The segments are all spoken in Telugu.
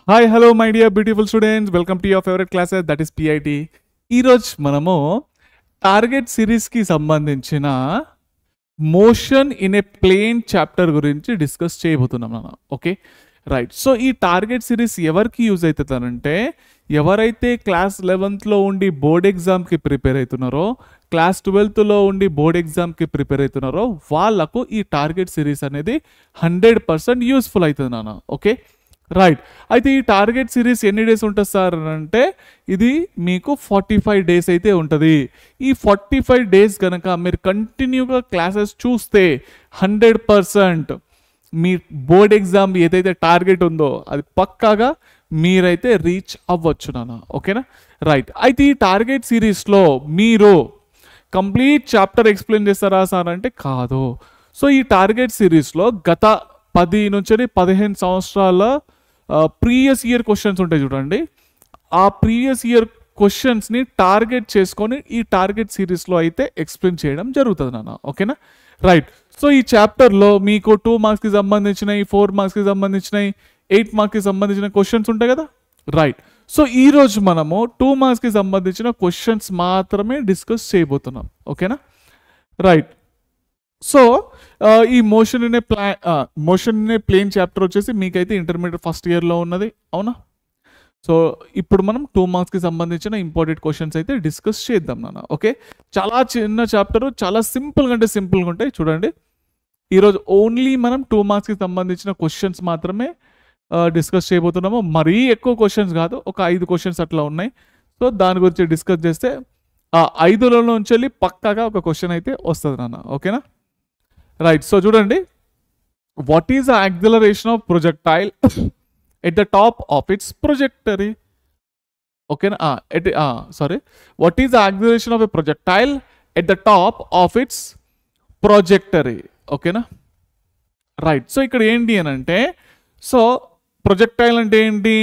Hi hello my dear beautiful students, welcome to your favourite classes that is PIT. ఈరోజు మనము టార్గెట్ సిరీస్కి సంబంధించిన motion in a plane chapter గురించి డిస్కస్ చేయబోతున్నాం నాన్న. Okay right. సో ఈ టార్గెట్ సిరీస్ ఎవరికి యూజ్ అవుతుందనంటే, ఎవరైతే క్లాస్ 11th ఉండి బోర్డ్ ఎగ్జామ్కి ప్రిపేర్ అవుతున్నారో, క్లాస్ 12th ఉండి బోర్డ్ ఎగ్జామ్కి ప్రిపేర్ అవుతున్నారో వాళ్ళకు ఈ టార్గెట్ సిరీస్ అనేది 100% యూస్ఫుల్ అవుతుంది నాన్న. Okay right. అయితే ఈ టార్గెట్ సిరీస్ ఎన్ని డేస్ ఉంటుంది సార్ అంటే, ఇది మీకు 45 డేస్ అయితే ఉంటుంది. ఈ 45 డేస్ కనుక మీరు కంటిన్యూగా క్లాసెస్ చూస్తే 100% మీ బోర్డ్ ఎగ్జామ్ ఏదైతే టార్గెట్ ఉందో అది పక్కాగా మీరైతే రీచ్ అవ్వచ్చు నాన్న. ఓకేనా రైట్. అయితే ఈ టార్గెట్ సిరీస్లో మీరు కంప్లీట్ చాప్టర్ ఎక్స్ప్లెయిన్ చేస్తారా సార్ అంటే కాదు. సో ఈ టార్గెట్ సిరీస్లో గత 10 నుంచి 15 సంవత్సరాల ప్రీవియస్ ఇయర్ క్వశ్చన్స్ ఉంటాయి చూడండి. ఆ ప్రీవియస్ ఇయర్ క్వశ్చన్స్ని టార్గెట్ చేసుకొని ఈ టార్గెట్ సిరీస్లో అయితే ఎక్స్ప్లెయిన్ చేయడం జరుగుతుంది నాన్న. ఓకేనా రైట్. సో ఈ చాప్టర్లో మీకు 2 మార్క్స్కి సంబంధించినవి, 4 మార్క్స్కి సంబంధించినవి, 8 మార్క్స్కి సంబంధించిన క్వశ్చన్స్ ఉంటాయి కదా. రైట్. సో ఈరోజు మనము 2 మార్క్స్కి సంబంధించిన క్వశ్చన్స్ మాత్రమే డిస్కస్ చేయబోతున్నాం. ఓకేనా రైట్. సో ఈ motion in a plane chapter వచ్చేసి మీకైతే ఇంటర్మీడియట్ ఫస్ట్ ఇయర్లో ఉన్నది, అవునా. సో ఇప్పుడు మనం 2 మార్క్స్కి సంబంధించిన ఇంపార్టెంట్ క్వశ్చన్స్ అయితే డిస్కస్ చేద్దాం నాన్న. ఓకే చాలా చిన్న చాప్టర్, చాలా సింపుల్గా అంటే సింపుల్గా ఉంటాయి చూడండి. ఈరోజు ఓన్లీ మనం 2 మార్క్స్కి సంబంధించిన క్వశ్చన్స్ మాత్రమే డిస్కస్ చేయబోతున్నాము. మరీ ఎక్కువ క్వశ్చన్స్ కాదు, ఒక 5 క్వశ్చన్స్ అట్లా ఉన్నాయి. సో దాని గురించి డిస్కస్ చేస్తే ఆ 5లో నుంచి వెళ్ళి పక్కాగా ఒక క్వశ్చన్ అయితే వస్తుంది నాన్న. ఓకేనా రైట్. సో చూడండి, what is the acceleration of projectile at the top of its trajectory? ఓకేనా sorry, what is the acceleration of a projectile at the top of its trajectory? ఓకేనా రైట్. సో ఇక్కడ ఏంటి అని అంటే, సో ప్రొజెక్టైల్ అంటే ఏంటి,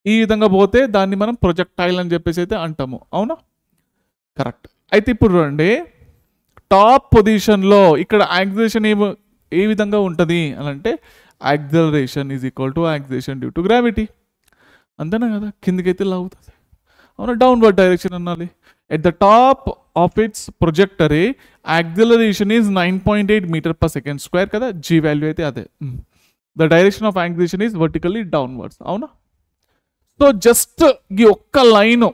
ఈ విధంగా పోతే దాన్ని మనం ప్రొజెక్టైల్ అని చెప్పేసి అయితే అంటాము, అవునా. కరెక్ట్. అయితే ఇప్పుడు చూడండి, టాప్ పొజిషన్లో ఇక్కడ యాక్సిలరేషన్ ఏ విధంగా ఉంటుంది అని అంటే, acceleration is equal to acceleration due to gravity, అంతేనా కదా. కిందికైతే లాగుతుంది, అవునా, డౌన్వర్డ్ డైరెక్షన్ అనాలి. At the top of its trajectory acceleration is 9.8 m/s² కదా, జీ వాల్యూ అయితే అదే. The direction of acceleration is vertically downwards, అవునా. సో జస్ట్ ఈ ఒక్క లైను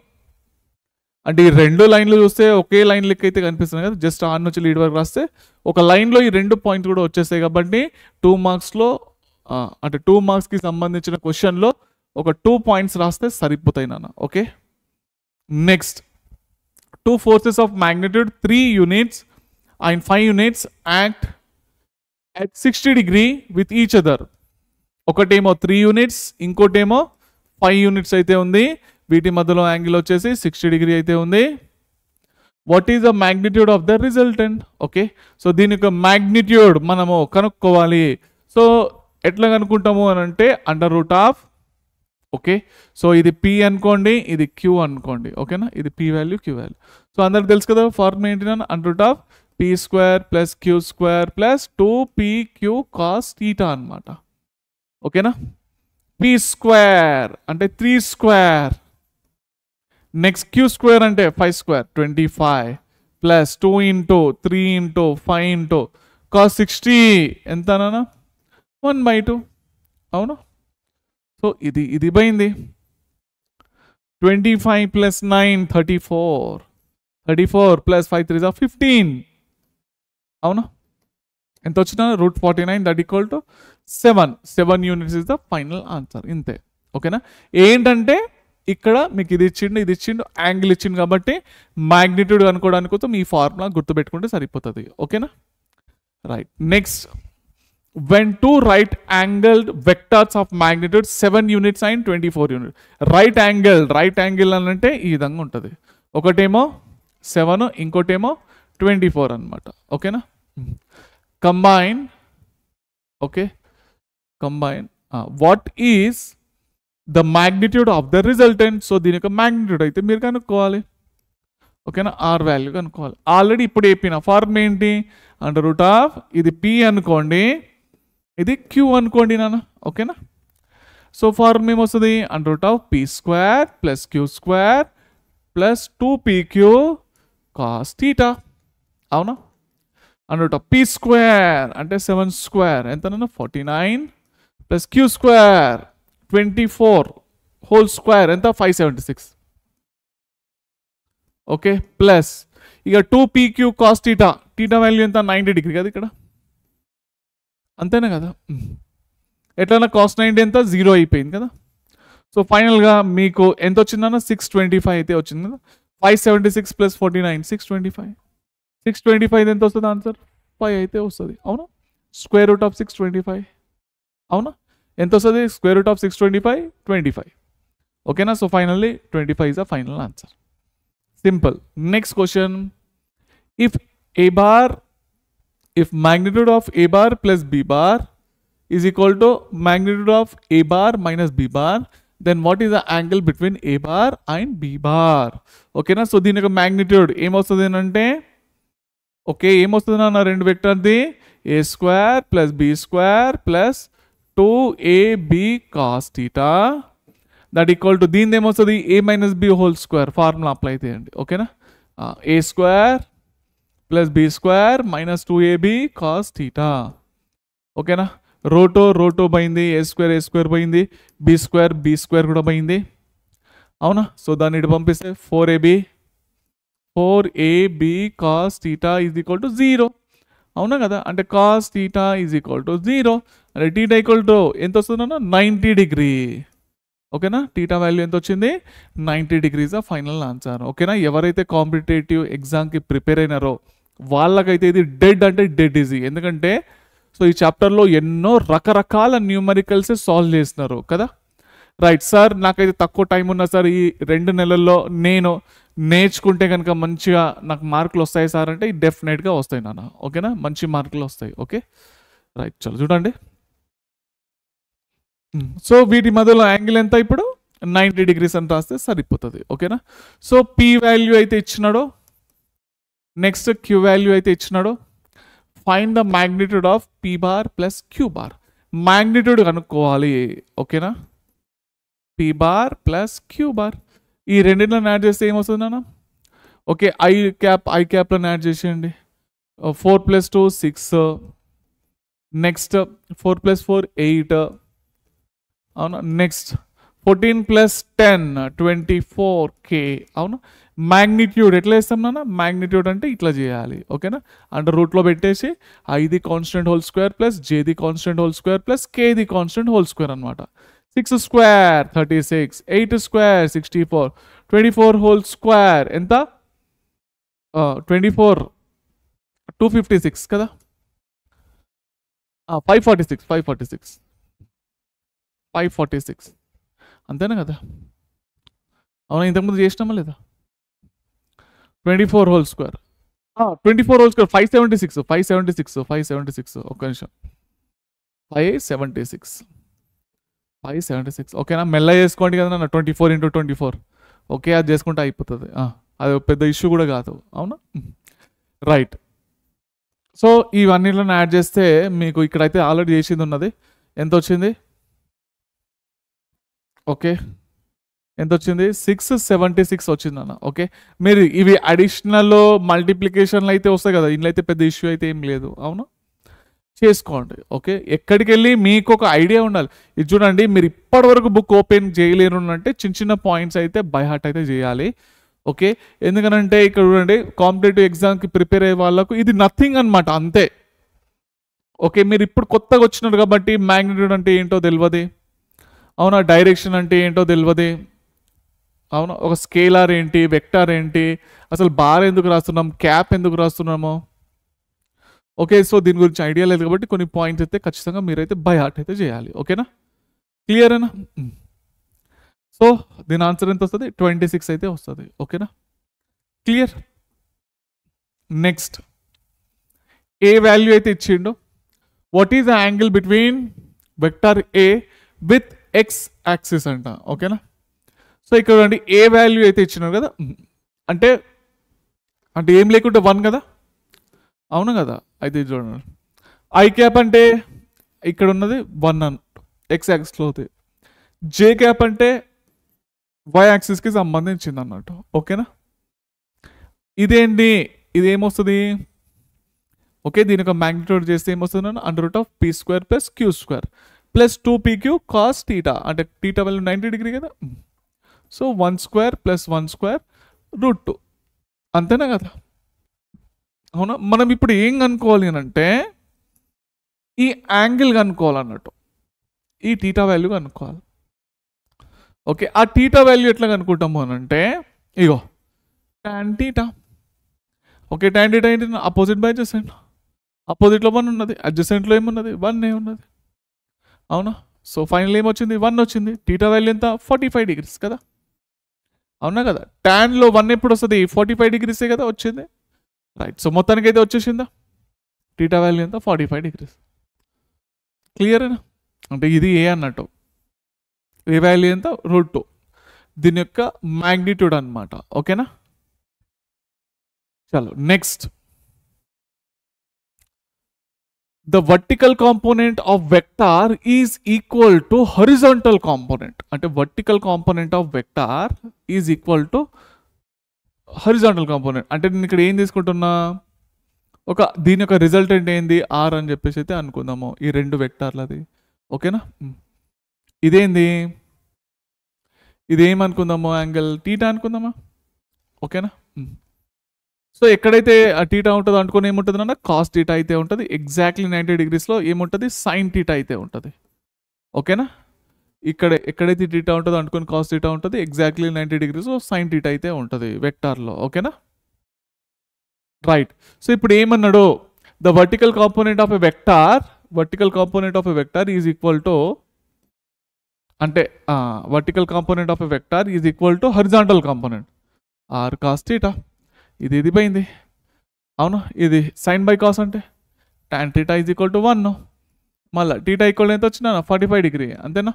అంటే, ఈ 2 లైన్లు చూస్తే ఒకే లైన్ లెక్క అయితే కనిపిస్తుంది కదా. జస్ట్ ఆన్ నుంచి లీడ్ వరకు రాస్తే ఒక లైన్లో ఈ 2 పాయింట్స్ కూడా వచ్చేస్తాయి. కాబట్టి 2 మార్క్స్లో అంటే 2 మార్క్స్కి సంబంధించిన క్వశ్చన్లో ఒక 2 పాయింట్స్ రాస్తే సరిపోతాయి నాన్న. Okay next, 2 forces of magnitude 3 units and 5 units act at 60 degree with each other. ఒకటేమో 3 units, ఇంకోటేమో 5 units అయితే ఉంది. వీటి మధ్యలో యాంగిల్ వచ్చేసి 60 degree అయితే ఉంది. What is the magnitude of the resultant? Okay so దీని యొక్క మ్యాగ్నిట్యూడ్ మనము కనుక్కోవాలి. సో ఎట్లా కనుక్కుంటాము అని అంటే, √, ఓకే సో ఇది P అనుకోండి, ఇది Q అనుకోండి, ఓకేనా. ఇది P value, Q value. So అందరికి తెలుసు కదా ఫార్ములా ఏంటి నాన్న, √P² + Q² + 2PQ cos θ అనమాట. ఓకేనా. P² అంటే 3², నెక్స్ట్ Q² అంటే 5², 25 + 2 × 3 × 5 × cos 60 ఎంత నాన్న, 1/2, అవునా. సో ఇది పోయింది. 25 + 9 34, 34 + 5 3 15, అవునా. ఎంత వచ్చిన √49, that equal to 7 units is the final answer. ఇంతే, ఓకేనా. ఏంటంటే ఇక్కడ మీకు ఇది ఇచ్చిండు, యాంగిల్ ఇచ్చిండు కాబట్టి మ్యాగ్నిట్యూడ్ అనుకోవడానికి కోసం ఈ ఫార్ములా గుర్తుపెట్టుకుంటే సరిపోతుంది. ఓకేనా right. Next, when 2 right angled vectors of magnitude 7 units and 24 units. Right angle అని అంటే ఈ విధంగా ఉంటుంది. ఒకటేమో 7, ఇంకోటేమో 24 అనమాట. ఓకేనా. Combine, okay combine what is the magnitude of the resultant? So దీని యొక్క మ్యాగ్నిట్యూడ్ అయితే మీరు కనుక్కోవాలి. ఓకేనా, R వాల్యూ కనుక్కోవాలి. ఆల్రెడీ ఇప్పుడు చెప్పిన ఫార్మ్ ఏంటి, √, ఇది P అనుకోండి, ఇది Q అనుకోండి నాన్న. ఓకేనా సో ఫార్మ్ ఏమొస్తుంది under root of P square plus Q square plus 2pq cos theta. అవునా? Under root of P square అంటే 7 స్క్వేర్ ఎంతనన్నా 49 plus Q square 24 whole square ఎంత 576. ఓకే, ప్లస్ ఇక 2pq cos theta, theta value ఎంత 90 డిగ్రీ కదా ఇక్కడ, అంతేనా కదా? ఎట్లన్నా కాస్ 90 ఎంత 0 అయిపోయింది కదా. సో ఫైనల్గా మీకు ఎంత వచ్చిందన్న 625 అయితే వచ్చింది కదా. 576 ప్లస్ 49 625. 625 ఎంత వస్తుంది ఆన్సర్ 5 అయితే వస్తుంది. అవునా? Square root of 625. అవునా? ఎంత వస్తుంది స్క్వేర్ రూట్ ఆఫ్ 625 25. ఓకేనా? So finally 25 is the final answer. Simple. Next question, if magnitude of a bar plus b bar is equal to magnitude of a bar minus b bar, then what is the angle between a bar and b bar? ఓకేనా? సో దీని యొక్క మ్యాగ్నిట్యూడ్ ఏమొస్తుంది అంటే, ఓకే ఏమొస్తుంది అన్న రెండు వెక్టర్ది a square plus b square plus 2ab cos theta that equal to దీని ఏమొస్తుంది a minus b whole square formula apply చేయండి. ఓకేనా? A square plus b square minus 2ab cos theta. ఓకేనా? రోటో పోయింది, ఏ స్క్వేర్ పోయింది, బి స్క్వేర్ కూడా పోయింది. అవునా? సో దాన్ని ఇటు పంపిస్తే 4ab cos theta is equal to 0. అవునా కదా? అంటే cos theta is equal to 0 అంటే థీటా ఈక్వల్ టు ఎంత వస్తుందన్న 90 డిగ్రీ. ఓకేనా? థీటా వాల్యూ ఎంత వచ్చింది 90 డిగ్రీస్ ఆ ఫైనల్ ఆన్సర్. ఓకేనా? ఎవరైతే కాంపిటేటివ్ ఎగ్జామ్కి ప్రిపేర్ అయినారో వాళ్ళకైతే ఇది డెడ్ అంటే డెడ్ ఈజీ. ఎందుకంటే సో ఈ చాప్టర్లో ఎన్నో రకరకాల న్యూమరికల్స్ సాల్వ్ చేస్తున్నారు కదా. రైట్ సార్, నాకైతే తక్కువ టైం ఉన్నా సార్, ఈ 2 నెలల్లో నేను నేర్చుకుంటే కనుక మంచిగా నాకు మార్కులు వస్తాయి సార్ అంటే డెఫినెట్గా వస్తాయి నాన్న. ఓకేనా? మంచి మార్కులు వస్తాయి. ఓకే రైట్, చలో చూడండి. సో వీటి మధ్యలో యాంగిల్ ఎంత ఇప్పుడు 90 డిగ్రీస్ అని రాస్తే సరిపోతుంది. ఓకేనా? సో పి వాల్యూ అయితే ఇచ్చినాడో, నెక్స్ట్ క్యూ వాల్యూ అయితే ఇచ్చినాడో, find the magnitude of p bar plus q bar. Magnitude కనుక్కోవాలి. ఓకేనా? P bar plus q bar ఈ రెండింటిలో యాడ్ చేస్తే ఏమొస్తుంది నాన్న? ఓకే, ఐ క్యాప్లో యాడ్ చేసేయండి. 4 + 2 6, నెక్స్ట్ 4 + 4 8. అవునా? Next 14 + 10 24k. అవునా? మ్యాగ్నిట్యూడ్ ఎట్లా వేస్తాం నాన్న? మ్యాగ్నిట్యూడ్ అంటే ఇట్లా చేయాలి. ఓకేనా? అంటే రూట్లో పెట్టేసి ఐది కాన్స్టెంట్ హోల్ స్క్వేర్ ప్లస్ జేది కాన్స్టెంట్ హోల్ స్క్వేర్ ప్లస్ కేది కాన్స్టెంట్ హోల్ స్క్వేర్ అనమాట. 6 స్క్వేర్ 36, 8 స్క్వేర్ 64, 24 హోల్ స్క్వేర్ ఎంత 24 256 కదా. 546 అంతేనా కదా? అవునా? ఇంతకుముందు చేసినామా లేదా? 24 హోల్ స్క్వేర్ 576 ఒక్క నిమిషం 576. ఓకేనా? మెల్ల చేసుకోండి కదా నా 24 × 24. ఓకే, అది చేసుకుంటే అయిపోతుంది. అది పెద్ద ఇష్యూ కూడా కాదు. అవునా? రైట్. సో ఇవన్నీలో యాడ్ చేస్తే మీకు ఇక్కడైతే ఆల్రెడీ చేసింది ఉన్నది. ఎంత వచ్చింది? ఓకే, ఎంత వచ్చింది? 676 వచ్చింది అన్న. ఓకే, మీరు ఇవి అడిషనల్ మల్టిప్లికేషన్లు అయితే వస్తాయి కదా, ఇంట్లో అయితే పెద్ద ఇష్యూ అయితే ఏం లేదు. అవునా? చేసుకోండి. ఓకే, ఎక్కడికి వెళ్ళి మీకు ఒక ఐడియా ఉండాలి. ఇది చూడండి, మీరు ఇప్పటివరకు బుక్ ఓపెన్ చేయలేరు అంటే చిన్న పాయింట్స్ అయితే బై హార్ట్ అయితే చేయాలి. ఓకే, ఎందుకనంటే ఇక్కడ చూడండి కాంపిటేటివ్ ఎగ్జామ్కి ప్రిపేర్ అయ్యే వాళ్ళకు ఇది నథింగ్ అనమాట, అంతే. ఓకే, మీరు ఇప్పుడు కొత్తగా వచ్చినారు కాబట్టి మ్యాగ్నిట్యూడ్ అంటే ఏంటో తెలియదు. అవునా? డైరెక్షన్ అంటే ఏంటో తెలియదు. అవునా? ఒక స్కేలార్ ఏంటి, వెక్టార్ ఏంటి, అసలు బార్ ఎందుకు రాస్తున్నాం, క్యాప్ ఎందుకు రాస్తున్నాము. ఓకే, సో దీని గురించి ఐడియా లేదు కాబట్టి కొన్ని పాయింట్స్ అయితే ఖచ్చితంగా మీరైతే బై హార్ట్ అయితే చేయాలి. ఓకేనా? క్లియర్ అయినా? సో దీని ఆన్సర్ ఎంత వస్తుంది? 26 అయితే వస్తుంది. ఓకేనా? క్లియర్. నెక్స్ట్ ఏ వాల్యూ అయితే ఇచ్చిండో, what is the angle between vector a with x axis అంట. ఓకేనా? సో ఇక్కడ చూడండి ఏ వాల్యూ అయితే ఇచ్చినారు కదా, అంటే ఏం లేకుంటే 1 కదా. అవును కదా? అయితే చూడండి ఐ క్యాప్ అంటే ఇక్కడ ఉన్నది 1 ఎక్స్ యాక్సిస్లో అవుతుంది. జే క్యాప్ అంటే వై యాక్సిస్కి సంబంధించింది అన్నట్టు. ఓకేనా, ఇదేంటి, ఇదేమొస్తుంది, ఓకే, దీని యొక్క మ్యాగ్నిట్యూడ్ చేస్తే ఏమొస్తుంది, √p² + q² + 2pq cos θ, అంటే θ వాల్యూ 90 డిగ్రీ కదా. సో 1² + 1² √2, అంతేనా కదా. అవునా, మనం ఇప్పుడు ఏం కనుక్కోవాలి అని అంటే ఈ యాంగిల్ కనుక్కోవాలన్నట్టు, ఈ θ వాల్యూ కనుక్కోవాలి. ఓకే, ఆ θ వాల్యూ ఎట్లా కనుక్కుంటాము అని అంటే ఇగో tan θ. ఓకే, tan θ ఏంటి, అపోజిట్ బై అడ్జసెంట్. అపోజిట్లో 1 ఉన్నది, అడ్జసెంట్లో ఏమున్నది, 1 ఉన్నది. అవునా, సో ఫైనల్ ఏమొచ్చింది, 1 వచ్చింది. θ వాల్యూ ఎంత, 45 డిగ్రీస్ కదా. అవునా కదా, ట్యాన్లో 1 ఎప్పుడు వస్తుంది, 45 డిగ్రీసే కదా వచ్చింది. రైట్, సో మొత్తానికి అయితే వచ్చేసిందా, θ వాల్యూ ఎంత, 45 డిగ్రీస్. క్లియరేనా, అంటే ఇది ఏ అన్నట్టు, ఏ వాల్యూ ఎంత, √2, దీని యొక్క మ్యాగ్నిట్యూడ్ అన్నమాట. ఓకేనా, చలో next. The vertical component of vector is equal to horizontal component. అంటే vertical component of vector is equal to horizontal component. అంటే నేను ఇక్కడ ఏం తీసుకుంటున్నా, ఒక దీని యొక్క రిజల్టెంట్ ఏంది, r అని చెప్పేసి అయితే అనుకుందాము, ఈ రెండు వెక్టార్లది. ఓకేనా, ఇదేంది, ఇదేమనుకుందాము, యాంగిల్ θ అనుకుందామా. ఓకేనా, సో ఎక్కడైతే θ ఉంటుందో అనుకుని ఏముంటుంది అన్న, cos θ అయితే ఉంటుంది. ఎగ్జాక్ట్లీ 90 డిగ్రీస్లో ఏముంటుంది, sin θ అయితే ఉంటుంది. ఓకేనా, ఇక్కడ ఎక్కడైతే θ ఉంటుందో అనుకుని cos θ ఉంటుంది, ఎగ్జాక్ట్లీ 90 డిగ్రీస్లో sin θ అయితే ఉంటుంది వెక్టార్లో. ఓకేనా, రైట్. సో ఇప్పుడు ఏమన్నాడు, the vertical component of a vector is equal to, అంటే vertical component of a vector is equal to horizontal component r cos θ. ఇది పోయింది. అవును, ఇది sin బై కాస్ అంటే tan θ ఈజ్ ఈక్వల్ టు 1. మళ్ళీ θ ఈక్వల్ ఎంత వచ్చినా 45 డిగ్రీ, అంతేనా.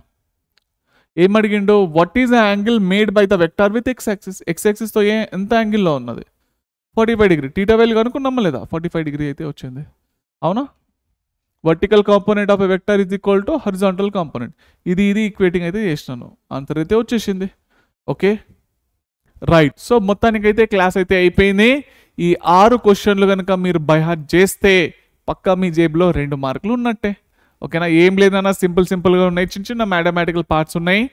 ఏం అడిగిండు, what is the angle made by the vector with x axis. x యాక్సిస్తో ఎంత యాంగిల్లో ఉన్నది, 45 డిగ్రీ. θ వాల్యూ కనుక్కున్నామా లేదా, 45 డిగ్రీ అయితే వచ్చింది. అవునా, vertical component of a vector is equal to horizontal component. ఇది ఈక్వేటింగ్ అయితే చేసినాను, ఆన్సర్ అయితే వచ్చేసింది. Okay, right. సో మొత్తానికైతే క్లాస్ అయితే అయిపోయింది. ఈ 6 క్వశ్చన్లు కనుక మీరు బై హార్ట్ చేస్తే పక్కా మీ జేబులో 2 మార్కులు ఉన్నట్టే. ఓకేనా, ఏం లేదన్నా సింపుల్గా ఉన్నాయి, చిన్న మ్యాథమెటికల్ పార్ట్స్ ఉన్నాయి.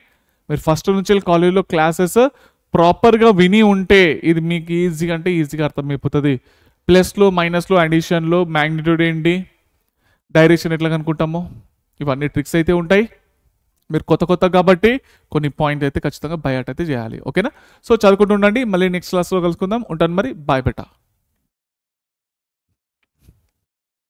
మీరు ఫస్ట్ నుంచి కాలేజీలో క్లాసెస్ ప్రాపర్గా విని ఉంటే ఇది మీకు ఈజీగా అంటే ఈజీగా అర్థమైపోతుంది. ప్లస్లో మైనస్లో అడిషన్లో మ్యాగ్నిట్యూడ్ ఏంటి, డైరెక్షన్ ఎట్లా కనుక్కుంటామో ఇవన్నీ ట్రిక్స్ అయితే ఉంటాయి. మీరు కొత్త కాబట్టి కొన్ని పాయింట్ అయితే ఖచ్చితంగా బై హార్ట్ అయితే చేయాలి. ఓకేనా, సో చదువుకుంటూ ఉండండి. మళ్ళీ నెక్స్ట్ క్లాస్లో కలుసుకుందాం. ఉంటాను మరి, బాయ్ బెటా.